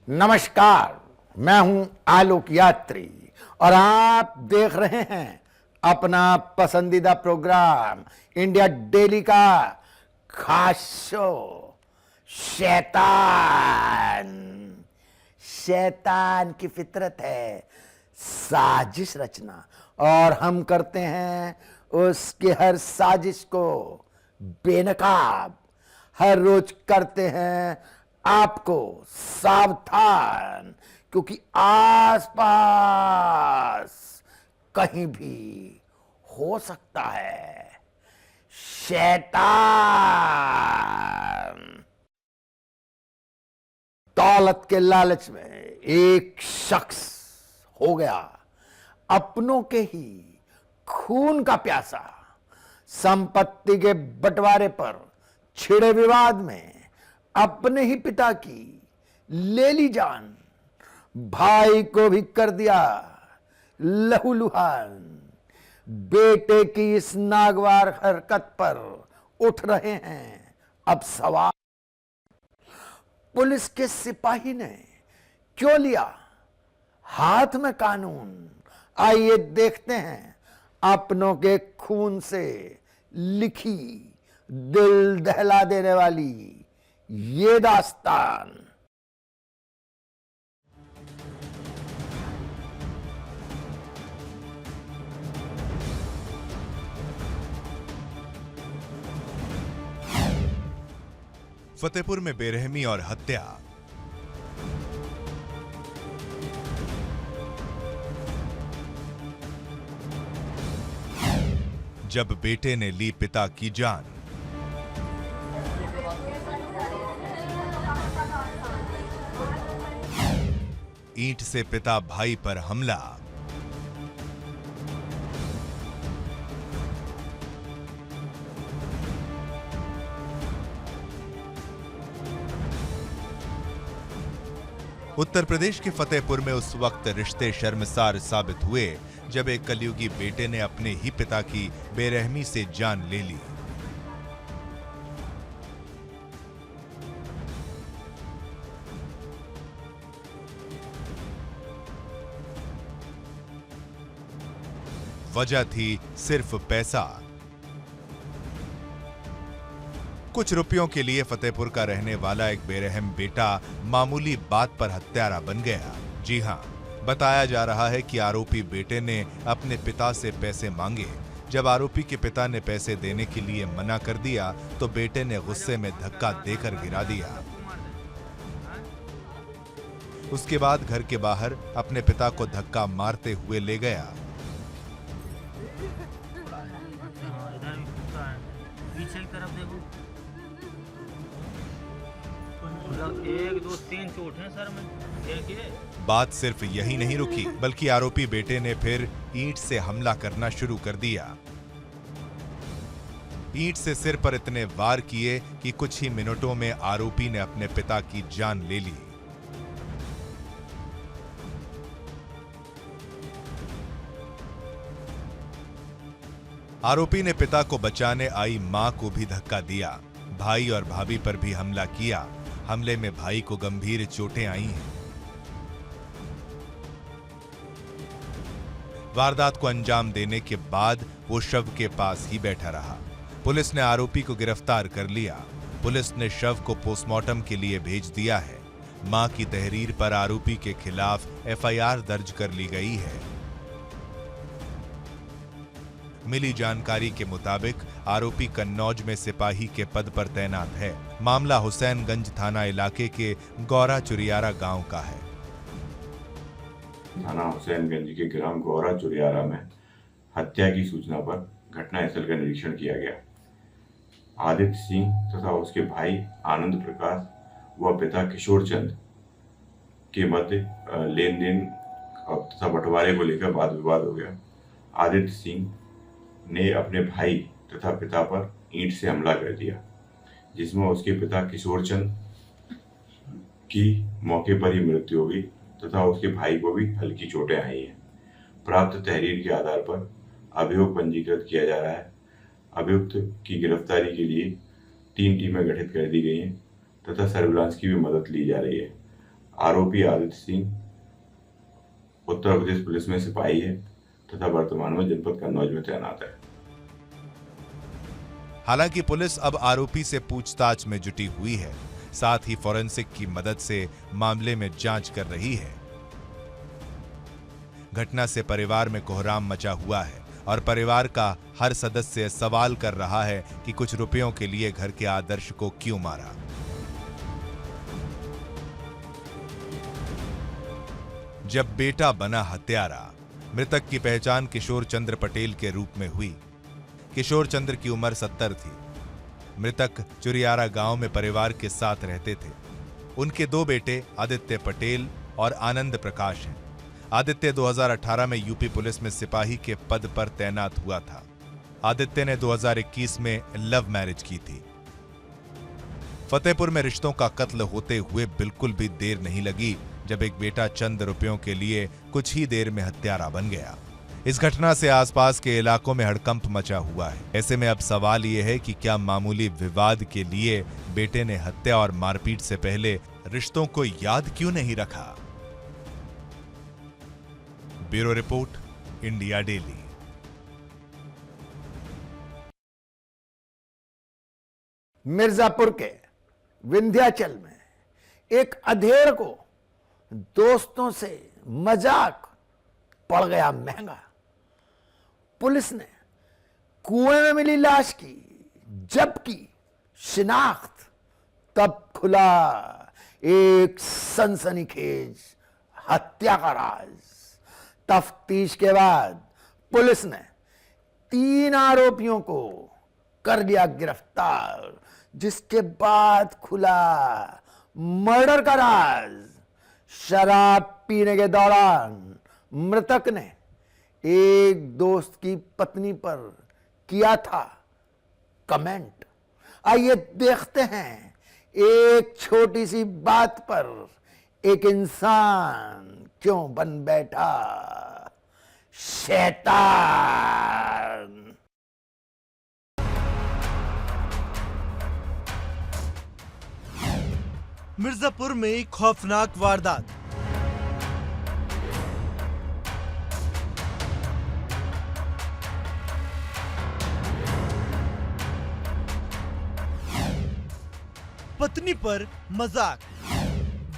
नमस्कार, मैं हूं आलोक यात्री और आप देख रहे हैं अपना पसंदीदा प्रोग्राम इंडिया डेली का खास शो शैतान। शैतान की फितरत है साजिश रचना और हम करते हैं उसकी हर साजिश को बेनकाब। हर रोज करते हैं आपको सावधान, क्योंकि आसपास कहीं भी हो सकता है शैतान। दौलत के लालच में एक शख्स हो गया अपनों के ही खून का प्यासा। संपत्ति के बंटवारे पर छिड़े विवाद में अपने ही पिता की ले ली जान, भाई को भी कर दिया लहूलुहान। बेटे की इस नागवार हरकत पर उठ रहे हैं अब सवाल। पुलिस के सिपाही ने क्यों लिया हाथ में कानून? आइए देखते हैं अपनों के खून से लिखी दिल दहला देने वाली ये दास्तान। फतेहपुर में बेरहमी और हत्या। जब बेटे ने ली पिता की जान। ईंट से पिता भाई पर हमला। उत्तर प्रदेश के फतेहपुर में उस वक्त रिश्ते शर्मसार साबित हुए जब एक कलयुगी बेटे ने अपने ही पिता की बेरहमी से जान ले ली। वजह थी सिर्फ पैसा। कुछ रुपयों के लिए फतेहपुर का रहने वाला एक बेरहम बेटा मामूली बात पर हत्यारा बन गया। जी हां, बताया जा रहा है कि आरोपी बेटे ने अपने पिता से पैसे मांगे। जब आरोपी के पिता ने पैसे देने के लिए मना कर दिया तो बेटे ने गुस्से में धक्का देकर गिरा दिया। उसके बाद घर के बाहर अपने पिता को धक्का मारते हुए ले गया। पीछे की तरफ देखो, 1 2 3 चोट है सर में। देखिए, बात सिर्फ यही नहीं रुकी, बल्कि आरोपी बेटे ने फिर ईंट से हमला करना शुरू कर दिया। ईंट से सिर पर इतने वार किए कि कुछ ही मिनटों में आरोपी ने अपने पिता की जान ले ली। आरोपी ने पिता को बचाने आई मां को भी धक्का दिया। भाई और भाभी पर भी हमला किया। हमले में भाई को गंभीर चोटें आई हैं। वारदात को अंजाम देने के बाद वो शव के पास ही बैठा रहा। पुलिस ने आरोपी को गिरफ्तार कर लिया। पुलिस ने शव को पोस्टमार्टम के लिए भेज दिया है। मां की तहरीर पर आरोपी के खिलाफ एफआईआर दर्ज कर ली गई है। मिली जानकारी के मुताबिक आरोपी कन्नौज में सिपाही के पद पर तैनात है। मामला हुसैनगंज थाना इलाके के गौरा चुरियारा गांव का है। थाना हुसैनगंज के ग्राम गौरा चुरियारा में हत्या की सूचना पर घटनास्थल का निरीक्षण किया गया। आदित्य सिंह तथा उसके भाई आनंद प्रकाश व पिता किशोर चंद के मध्य लेन देन तथा बंटवारे को लेकर वाद विवाद हो गया। आदित्य सिंह ने अपने भाई तथा पिता पर ईंट से हमला कर दिया, जिसमें उसके पिता किशोर चंद की मौके पर ही मृत्यु हो गई तथा उसके भाई को भी हल्की चोटें आई हैं। प्राप्त तहरीर के आधार पर अभियोग पंजीकृत किया जा रहा है। अभियुक्त की गिरफ्तारी के लिए 3 टीमें गठित कर दी गई हैं तथा सर्विलांस की भी मदद ली जा रही है। आरोपी आदित्य सिंह उत्तर प्रदेश पुलिस में सिपाही है तथा वर्तमान में जनपद कन्नौज में तैनात है। हालांकि पुलिस अब आरोपी से पूछताछ में जुटी हुई है, साथ ही फॉरेंसिक की मदद से मामले में जांच कर रही है। घटना से परिवार में कोहराम मचा हुआ है और परिवार का हर सदस्य सवाल कर रहा है कि कुछ रुपयों के लिए घर के आदर्श को क्यों मारा। जब बेटा बना हत्यारा। मृतक की पहचान किशोर चंद्र पटेल के रूप में हुई। किशोर चंद्र की उम्र 70 थी। मृतक चुरियारा गांव में परिवार के साथ रहते थे। उनके 2 बेटे आदित्य पटेल और आनंद प्रकाश हैं। आदित्य 2018 में यूपी पुलिस में सिपाही के पद पर तैनात हुआ था। आदित्य ने 2021 में लव मैरिज की थी। फतेहपुर में रिश्तों का कत्ल होते हुए बिल्कुल भी देर नहीं लगी जब एक बेटा चंद रुपयों के लिए कुछ ही देर में हत्यारा बन गया। इस घटना से आसपास के इलाकों में हड़कंप मचा हुआ है। ऐसे में अब सवाल यह है कि क्या मामूली विवाद के लिए बेटे ने हत्या और मारपीट से पहले रिश्तों को याद क्यों नहीं रखा। Bureau report, India daily. Mirzapur के विंध्याचल में एक अधेड़ को दोस्तों से मजाक पड़ गया महंगा। पुलिस ने कुएं में मिली लाश की जबकि शिनाख्त तब खुला एक सनसनीखेज हत्या का राज। तफ्तीश के बाद पुलिस ने 3 आरोपियों को कर लिया गिरफ्तार, जिसके बाद खुला मर्डर का राज। शराब पीने के दौरान मृतक ने एक दोस्त की पत्नी पर किया था कमेंट। आइए देखते हैं एक छोटी सी बात पर एक इंसान क्यों बन बैठा शैतान। मिर्जापुर में एक खौफनाक वारदात। पत्नी पर मजाक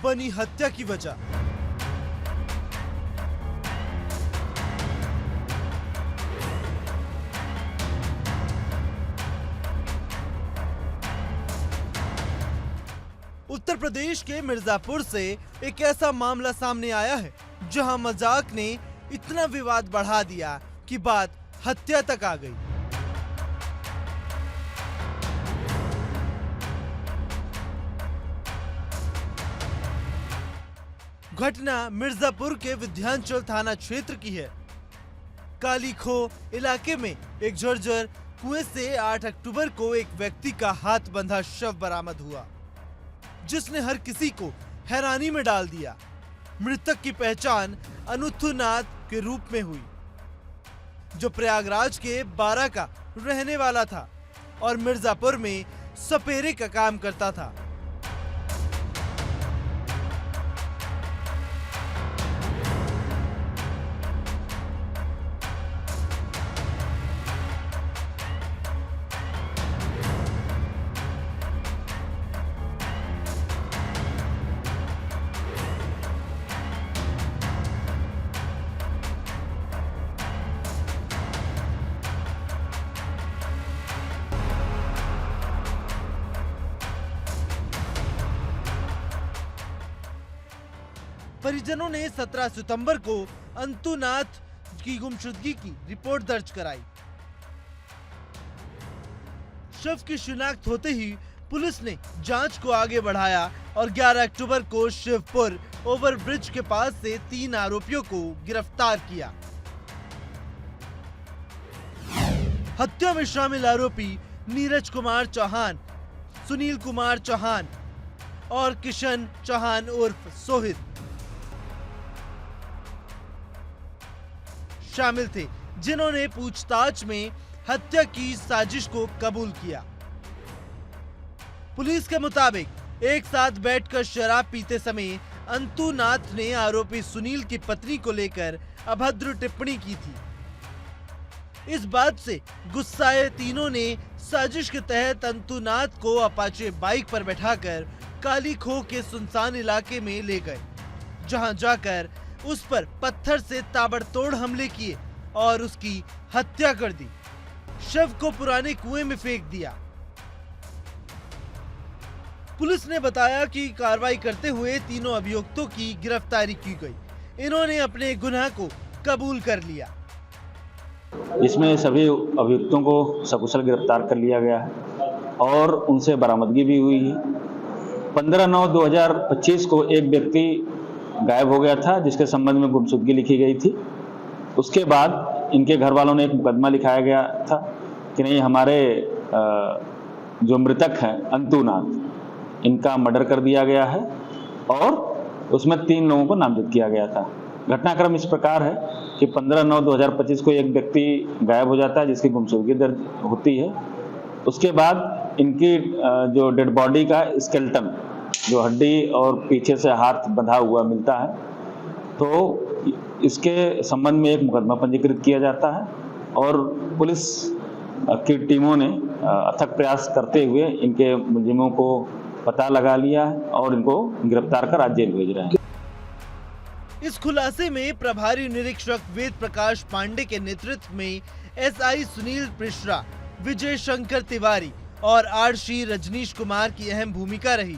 बनी हत्या की वजह। उत्तर प्रदेश के मिर्जापुर से एक ऐसा मामला सामने आया है जहां मजाक ने इतना विवाद बढ़ा दिया कि बात हत्या तक आ गई। घटना मिर्जापुर के विंध्याचल थाना क्षेत्र की है। कालीखो इलाके में एक जर्जर कुएं से 8 अक्टूबर को एक व्यक्ति का हाथ बंधा शव बरामद हुआ, जिसने हर किसी को हैरानी में डाल दिया। मृतक की पहचान अनुथुनाथ के रूप में हुई, जो प्रयागराज के बारा का रहने वाला था और मिर्जापुर में सपेरे का काम करता था। परिजनों ने 17 सितंबर को अंतुनाथ की गुमशुदगी की रिपोर्ट दर्ज कराई। शव की शिनाख्त होते ही पुलिस ने जांच को आगे बढ़ाया और 11 अक्टूबर को शिवपुर ओवरब्रिज के पास से 3 आरोपियों को गिरफ्तार किया। हत्या में शामिल आरोपी नीरज कुमार चौहान, सुनील कुमार चौहान और किशन चौहान उर्फ सोहित शामिल थे, जिन्होंने पूछताछ में हत्या की साजिश को कबूल किया। पुलिस के मुताबिक एक साथ बैठकर शराब पीते समय अंतुनाथ ने आरोपी सुनील की पत्नी को लेकर अभद्र टिप्पणी की थी। इस बात से गुस्साए तीनों ने साजिश के तहत अंतुनाथ को अपाचे बाइक पर बैठाकर काली खो के सुनसान इलाके में ले गए, जहां जाकर उस पर पत्थर से ताबड़तोड़ हमले किए और उसकी हत्या कर दी। शव को पुराने कुएं में फेंक दिया। पुलिस ने बताया कि कार्रवाई करते हुए तीनों अभियुक्तों की गिरफ्तारी की गई। इन्होंने अपने गुनाह को कबूल कर लिया। इसमें सभी अभियुक्तों को सकुशल गिरफ्तार कर लिया गया है और उनसे बरामदगी भी हुई है। 15/9/2025 को एक व्यक्ति गायब हो गया था, जिसके संबंध में गुमशुदगी लिखी गई थी। उसके बाद इनके घर वालों ने एक मुकदमा लिखाया गया था कि नहीं, हमारे जो मृतक हैं अंतुनाथ, इनका मर्डर कर दिया गया है और उसमें 3 लोगों को नामजद किया गया था। घटनाक्रम इस प्रकार है कि 15/9/2025 को एक व्यक्ति गायब हो जाता है, जिसकी गुमशुदगी दर्ज होती है। उसके बाद इनकी जो डेड बॉडी का स्केलेटन, जो हड्डी और पीछे से हाथ बंधा हुआ मिलता है, तो इसके संबंध में एक मुकदमा पंजीकृत किया जाता है और पुलिस की टीमों ने अथक प्रयास करते हुए इनके मुलजिमों को पता लगा लिया है और इनको गिरफ्तार कर आज जेल भेज रहे हैं। इस खुलासे में प्रभारी निरीक्षक वेद प्रकाश पांडे के नेतृत्व में एसआई सुनील मिश्रा, विजय शंकर तिवारी और आरशी रजनीश कुमार की अहम भूमिका रही।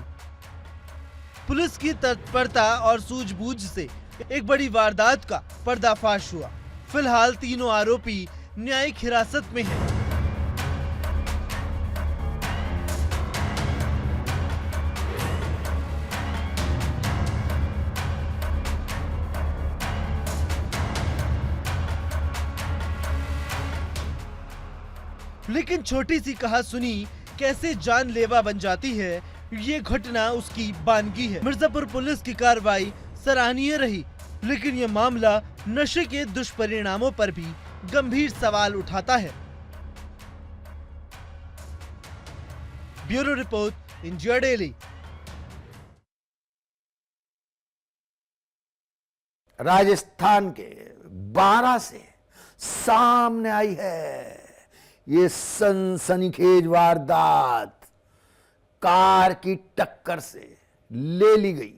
पुलिस की तत्परता और सूझबूझ से एक बड़ी वारदात का पर्दाफाश हुआ। फिलहाल तीनों आरोपी न्यायिक हिरासत में हैं। लेकिन छोटी सी कहा सुनी कैसे जानलेवा बन जाती है, ये घटना उसकी बानगी है। मिर्जापुर पुलिस की कार्रवाई सराहनीय रही, लेकिन ये मामला नशे के दुष्परिणामों पर भी गंभीर सवाल उठाता है। Bureau report, India daily. Rajasthan के 12 से सामने आई है ये सनसनीखेज वारदात। कार की टक्कर से ले ली गई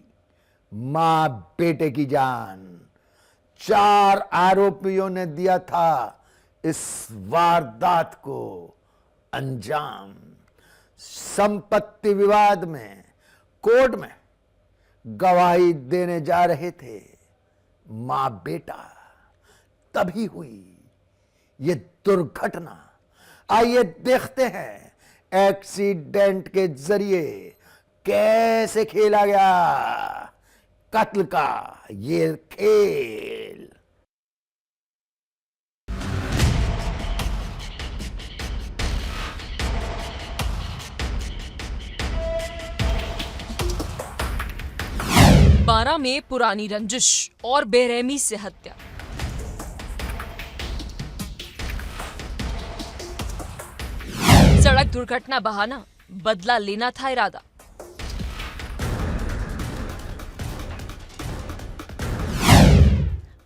मां बेटे की जान। 4 आरोपियों ने दिया था इस वारदात को अंजाम। संपत्ति विवाद में कोर्ट में गवाही देने जा रहे थे मां बेटा, तभी हुई ये दुर्घटना। आइए देखते हैं एक्सीडेंट के जरिए कैसे खेला गया कत्ल का ये खेल। बारां में पुरानी रंजिश और बेरहमी से हत्या। सड़क दुर्घटना बहाना, बदला लेना था इरादा।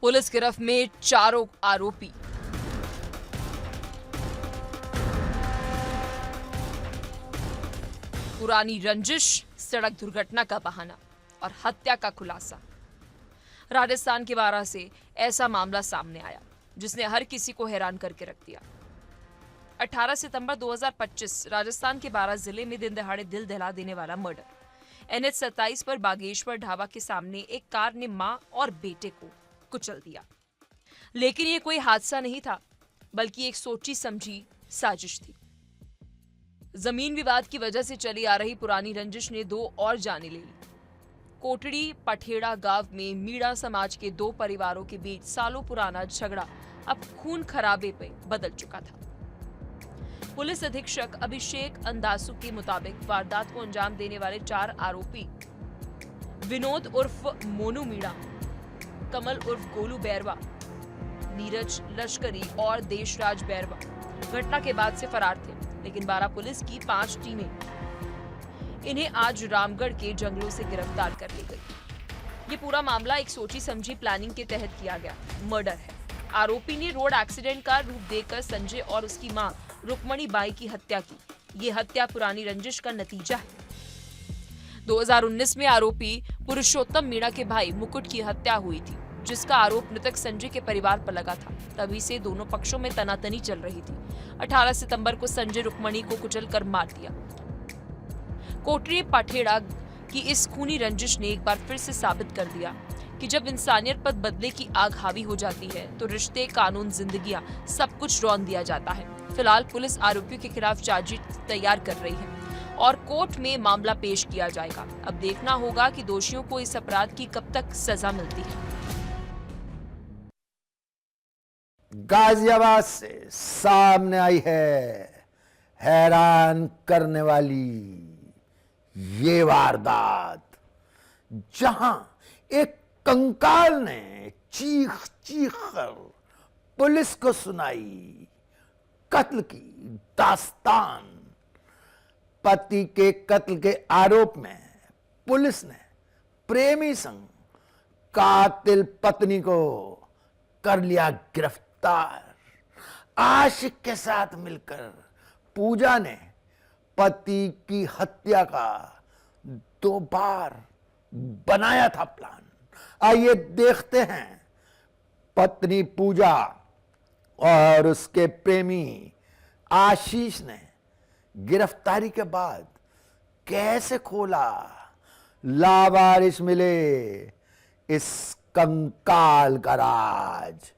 पुलिस गिरफ्त में 4 आरोपी। पुरानी रंजिश, सड़क दुर्घटना का बहाना और हत्या का खुलासा। राजस्थान के बारां से ऐसा मामला सामने आया जिसने हर किसी को हैरान करके रख दिया। 18 सितंबर 2025 राजस्थान के बारां जिले में दिन दहाड़े दिल दहला देने वाला मर्डर। NH 27 पर बागेश्वर ढाबा के सामने एक कार ने मां और बेटे को कुचल दिया। लेकिन ये कोई हादसा नहीं था, बल्कि एक सोची समझी साजिश थी। जमीन विवाद की वजह से चली आ रही पुरानी रंजिश ने 2 और जानें ले ली। कोटड़ी पठेड़ा गांव में मीणा समाज के 2 परिवारों के बीच सालों पुराना झगड़ा अब खून खराबे पे बदल चुका था। पुलिस अधीक्षक अभिषेक अंदासु के मुताबिक वारदात को अंजाम देने वाले 4 आरोपी विनोद उर्फ मोनू मीणा, कमल उर्फ गोलू बैरवा, नीरज लश्करी और देशराज बैरवा घटना के बाद से फरार थे। लेकिन बारां पुलिस की 5 टीमें इन्हें आज रामगढ़ के जंगलों से गिरफ्तार कर ली गई। ये पूरा मामला एक सोची समझी प्लानिंग के तहत किया गया मर्डर है। आरोपी ने रोड एक्सीडेंट का रूप देकर संजय और उसकी मां रुक्मणी बाई की हत्या की। ये हत्या पुरानी रंजिश का नतीजा है। 2019 में आरोपी पुरुषोत्तम मीणा के भाई मुकुट की हत्या हुई थी, जिसका आरोप मृतक संजय के परिवार पर लगा था। तभी से दोनों पक्षों में तनातनी चल रही थी। 18 सितंबर को संजय रुक्मणी को कुचलकर मार दिया। कोटरी पाठेड़ा की इस खूनी रंजिश ने एक बार फिर से साबित कर दिया कि जब इंसानियत पर बदले की आग हावी हो जाती है तो रिश्ते, कानून, जिंदगियां सब कुछ रौंद दिया जाता है। फिलहाल पुलिस आरोपियों के खिलाफ चार्जशीट तैयार कर रही है और कोर्ट में मामला पेश किया जाएगा। अब देखना होगा कि दोषियों को इस अपराध की कब तक सजा मिलती है। गाजियाबाद से सामने आई है हैरान करने वाली ये वारदात, जहां एक कंकाल ने चीख चीख कर पुलिस को सुनाई कत्ल की दास्तान। पति के कत्ल के आरोप में पुलिस ने प्रेमी संग कातिल पत्नी को कर लिया गिरफ्तार। आशिक के साथ मिलकर पूजा ने पति की हत्या का 2 बार बनाया था प्लान। आइए देखते हैं पत्नी पूजा और उसके प्रेमी आशीष ने गिरफ्तारी के बाद कैसे खोला लावारिस मिले इस कंकाल का राज।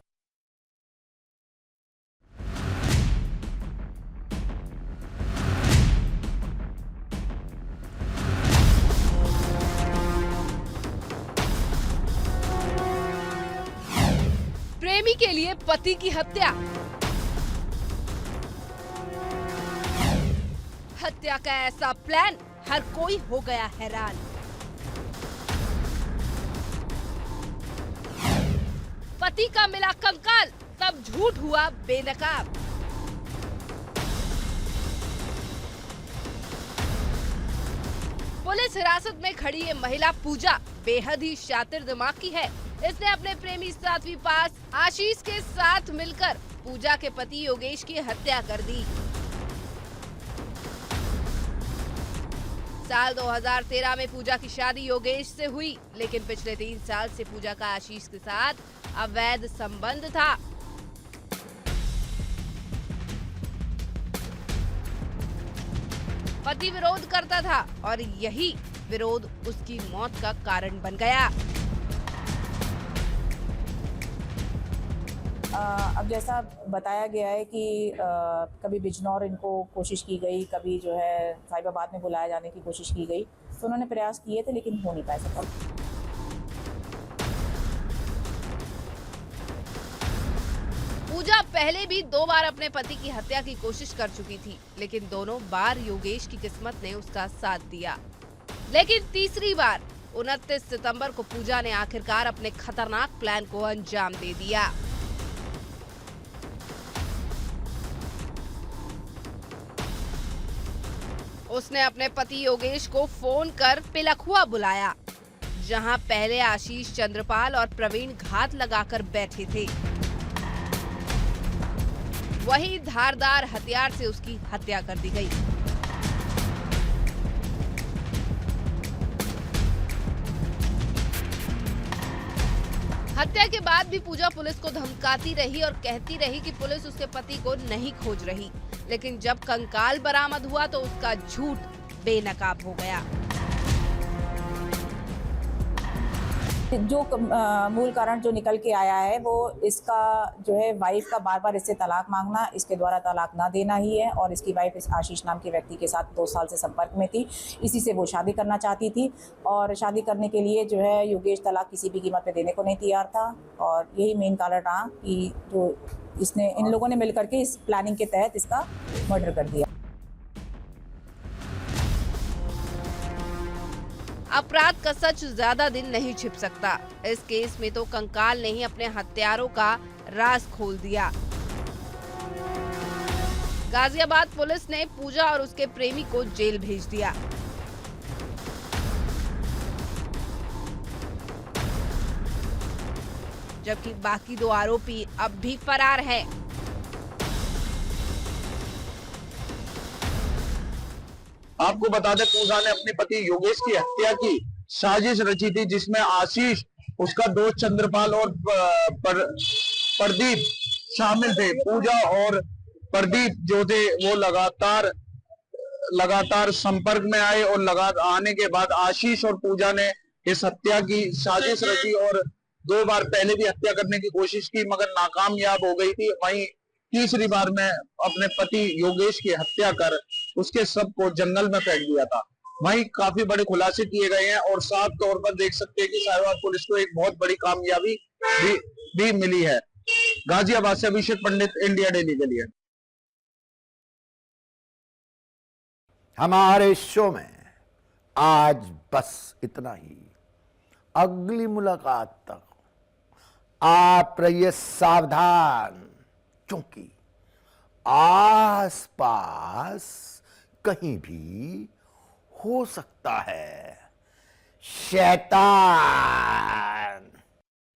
प्रेमी के लिए पति की हत्या। हत्या का ऐसा प्लान, हर कोई हो गया हैरान। पति का मिला कंकाल, तब झूठ हुआ बेनकाब। पुलिस हिरासत में खड़ी ये महिला पूजा बेहद ही शातिर दिमाग की है। इसने अपने प्रेमी 7वीं पास आशीष के साथ मिलकर पूजा के पति योगेश की हत्या कर दी। साल 2013 में पूजा की शादी योगेश से हुई, लेकिन पिछले 3 साल से पूजा का आशीष के साथ अवैध संबंध था। पति विरोध करता था और यही विरोध उसकी मौत का कारण बन गया। अब जैसा बताया गया है कि कभी बिजनौर इनको कोशिश की गई, कभी जो है साहिबाबाद में बुलाया जाने की कोशिश की गई, तो उन्होंने प्रयास किए थे लेकिन हो नहीं पाया सफल। पूजा पहले भी 2 बार अपने पति की हत्या की कोशिश कर चुकी थी, लेकिन दोनों बार योगेश की किस्मत ने उसका साथ दिया। लेकिन तीसरी बार 29 सितंबर को पूजा ने आखिरकार अपने खतरनाक प्लान को अंजाम दे दिया। उसने अपने पति योगेश को फोन कर पिलखुआ बुलाया, जहां पहले आशीष, चंद्रपाल और प्रवीण घात लगाकर बैठे थे। वहीं धारदार हथियार से उसकी हत्या कर दी गई। हत्या के बाद भी पूजा पुलिस को धमकाती रही और कहती रही कि पुलिस उसके पति को नहीं खोज रही, लेकिन जब कंकाल बरामद हुआ तो उसका झूठ बेनकाब हो गया। जो मूल कारण जो निकल के आया है वो इसका जो है वाइफ का बार बार इससे तलाक मांगना, इसके द्वारा तलाक ना देना ही है। और इसकी वाइफ इस आशीष नाम के व्यक्ति के साथ 2 साल से संपर्क में थी। इसी से वो शादी करना चाहती थी और शादी करने के लिए जो है योगेश तलाक किसी भी कीमत पे देने को नहीं तैयार था। और यही मेन कारण रहा कि जो इसने इन लोगों ने मिलकर के इस प्लानिंग के तहत इसका मर्डर कर दिया। अपराध का सच ज्यादा दिन नहीं छिप सकता। इस केस में तो कंकाल ने ही अपने हत्यारों का राज खोल दिया। गाजियाबाद पुलिस ने पूजा और उसके प्रेमी को जेल भेज दिया। जबकि बाकी 2 आरोपी अब भी फरार हैं। आपको बता दें, पूजा ने अपने पति योगेश की हत्या की साजिश रची थी, जिसमें आशीष, उसका दोस्त चंद्रपाल और प्रदीप शामिल थे। पूजा और प्रदीप जो थे वो लगातार संपर्क में आए और आने के बाद आशीष और पूजा ने इस हत्या की साजिश रची और 2 बार पहले भी हत्या करने की कोशिश की, मगर नाकामयाब हो गई थी। वहीं तीसरी बार में अपने पति योगेश की हत्या कर उसके शव को जंगल में फेंक दिया था। वहीं काफी बड़े खुलासे किए गए हैं और साफ तौर पर देख सकते हैं कि साहिवाल पुलिस को एक बहुत बड़ी कामयाबी भी मिली है। गाजियाबाद से अभिषेक पंडित, इंडिया डेली के लिए। हमारे शो में आज बस इतना ही। अगली मुलाकात तक आप रहिए सावधान, क्योंकि आसपास कहीं भी हो सकता है शैतान।